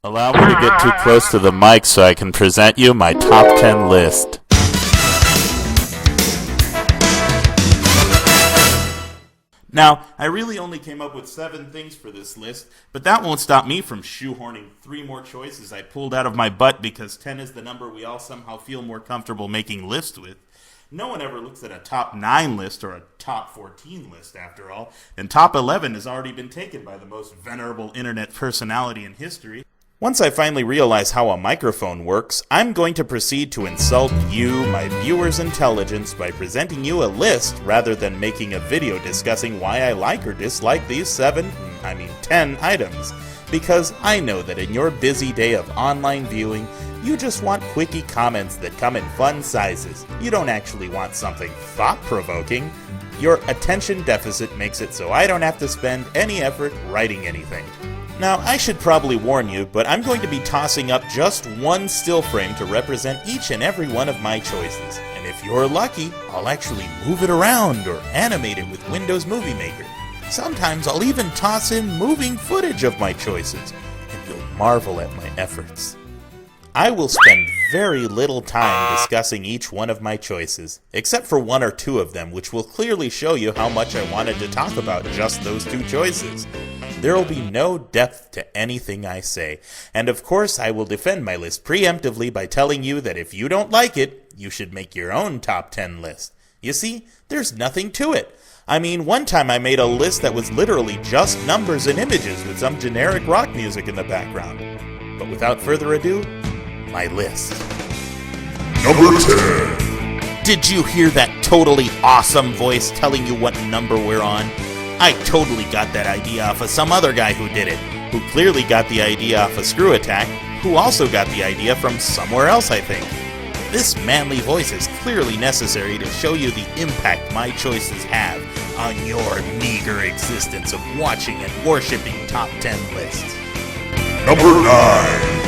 Allow me to get too close to the mic so I can present you my top 10 list. Now, I really only came up with 7 things for this list, but that won't stop me from shoehorning 3 more choices I pulled out of my butt because 10 is the number we all somehow feel more comfortable making lists with. No one ever looks at a top 9 list or a top 14 list, after all, and top 11 has already been taken by the most venerable internet personality in history. Once I finally realize how a microphone works, I'm going to proceed to insult you, my viewers' intelligence, by presenting you a list rather than making a video discussing why I like or dislike these 10 items. Because I know that in your busy day of online viewing, you just want quickie comments that come in fun sizes. You don't actually want something thought-provoking. Your attention deficit makes it so I don't have to spend any effort writing anything. Now, I should probably warn you, but I'm going to be tossing up just one still frame to represent each and every one of my choices. And if you're lucky, I'll actually move it around or animate it with Windows Movie Maker. Sometimes I'll even toss in moving footage of my choices, and you'll marvel at my efforts. I will spend very little time discussing each one of my choices, except for 1 or 2 of them, which will clearly show you how much I wanted to talk about just those 2 choices. There will be no depth to anything I say, and of course I will defend my list preemptively by telling you that if you don't like it, you should make your own top 10 list. You see, there's nothing to it. I mean, one time I made a list that was literally just numbers and images with some generic rock music in the background. But without further ado, my list. Number 10. Did you hear that totally awesome voice telling you what number we're on? I totally got that idea off of some other guy who did it, who clearly got the idea off of Screw Attack, who also got the idea from somewhere else, I think. This manly voice is clearly necessary to show you the impact my choices have on your meager existence of watching and worshipping top 10 lists. Number 9.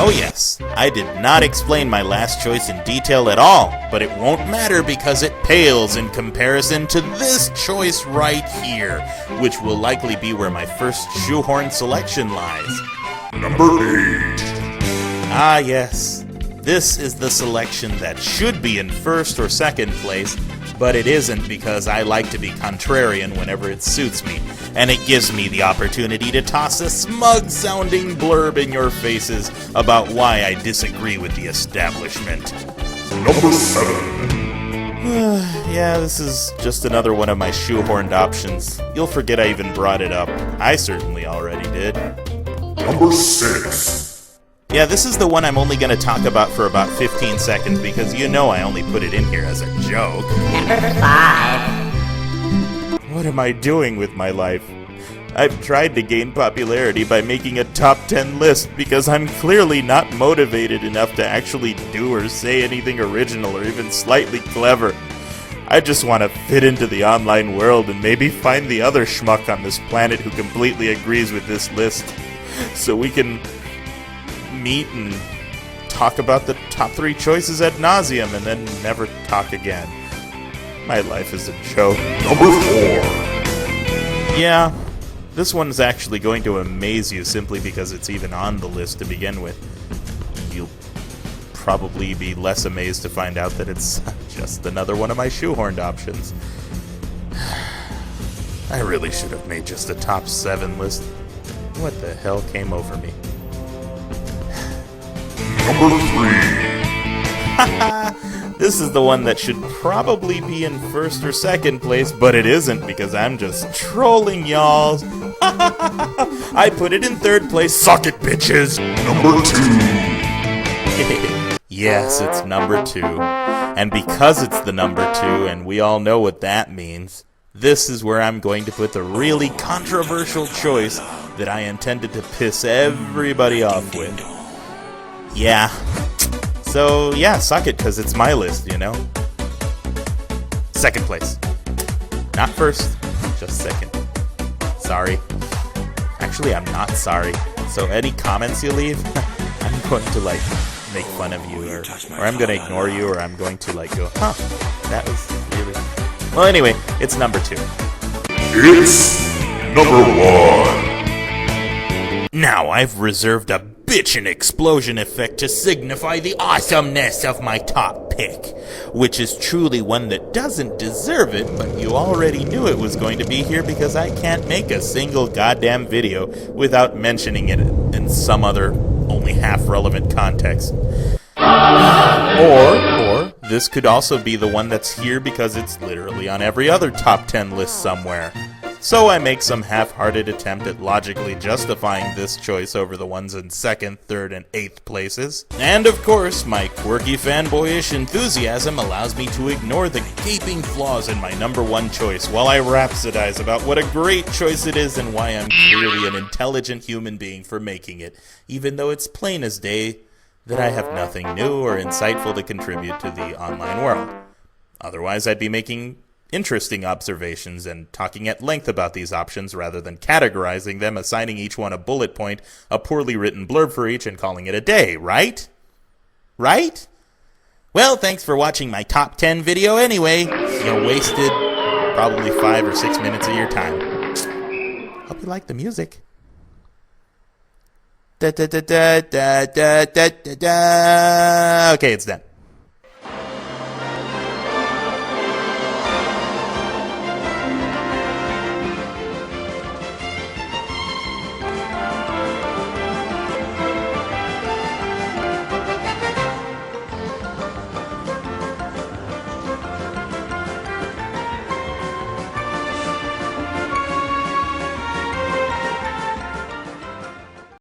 Oh yes, I did not explain my last choice in detail at all, but it won't matter because it pales in comparison to this choice right here, which will likely be where my first shoehorn selection lies. Number 8. Ah yes, this is the selection that should be in first or second place, but it isn't because I like to be contrarian whenever it suits me, and it gives me the opportunity to toss a smug-sounding blurb in your faces about why I disagree with the establishment. Number 7. Yeah, this is just another one of my shoehorned options. You'll forget I even brought it up. I certainly already did. Number 6. Yeah, this is the one I'm only going to talk about for about 15 seconds because you know I only put it in here as a joke. Number 5. What am I doing with my life? I've tried to gain popularity by making a top 10 list because I'm clearly not motivated enough to actually do or say anything original or even slightly clever. I just want to fit into the online world and maybe find the other schmuck on this planet who completely agrees with this list so we can meet and talk about the top 3 choices ad nauseum and then never talk again. My life is a joke. Number 4. Yeah, this one's actually going to amaze you simply because it's even on the list to begin with. You'll probably be less amazed to find out that it's just another one of my shoehorned options. I really should have made just a top 7 list. What the hell came over me? Number 3. This is the one that should probably be in first or second place, but it isn't because I'm just trolling y'all. I put it in third place. Suck it, bitches. Number 2. Yes, it's number 2. And because it's the number 2, and we all know what that means, this is where I'm going to put the really controversial choice that I intended to piss everybody off with. Yeah. So, yeah, suck it, because it's my list, you know? Second place. Not first, just second. Sorry. Actually, I'm not sorry. So any comments you leave, I'm going to, make fun of you, or I'm going to ignore you, or I'm going to, go, huh, that was really... Well, anyway, it's number 2. It's number 1. Now I've reserved a bitchin' explosion effect to signify the awesomeness of my top pick, which is truly one that doesn't deserve it, but you already knew it was going to be here because I can't make a single goddamn video without mentioning it in some other only half-relevant context. Or this could also be the one that's here because it's literally on every other top 10 list somewhere. So I make some half-hearted attempt at logically justifying this choice over the ones in 2nd, 3rd, and 8th places. And of course, my quirky fanboyish enthusiasm allows me to ignore the gaping flaws in my number 1 choice while I rhapsodize about what a great choice it is and why I'm clearly an intelligent human being for making it, even though it's plain as day that I have nothing new or insightful to contribute to the online world. Otherwise, I'd be making interesting observations and talking at length about these options rather than categorizing them, assigning each one a bullet point, a poorly written blurb for each, and calling it a day, right? Right? Well, thanks for watching my top 10 video anyway. You wasted probably 5 or 6 minutes of your time. Hope you like the music. Da da da da da da da da. Okay, it's done.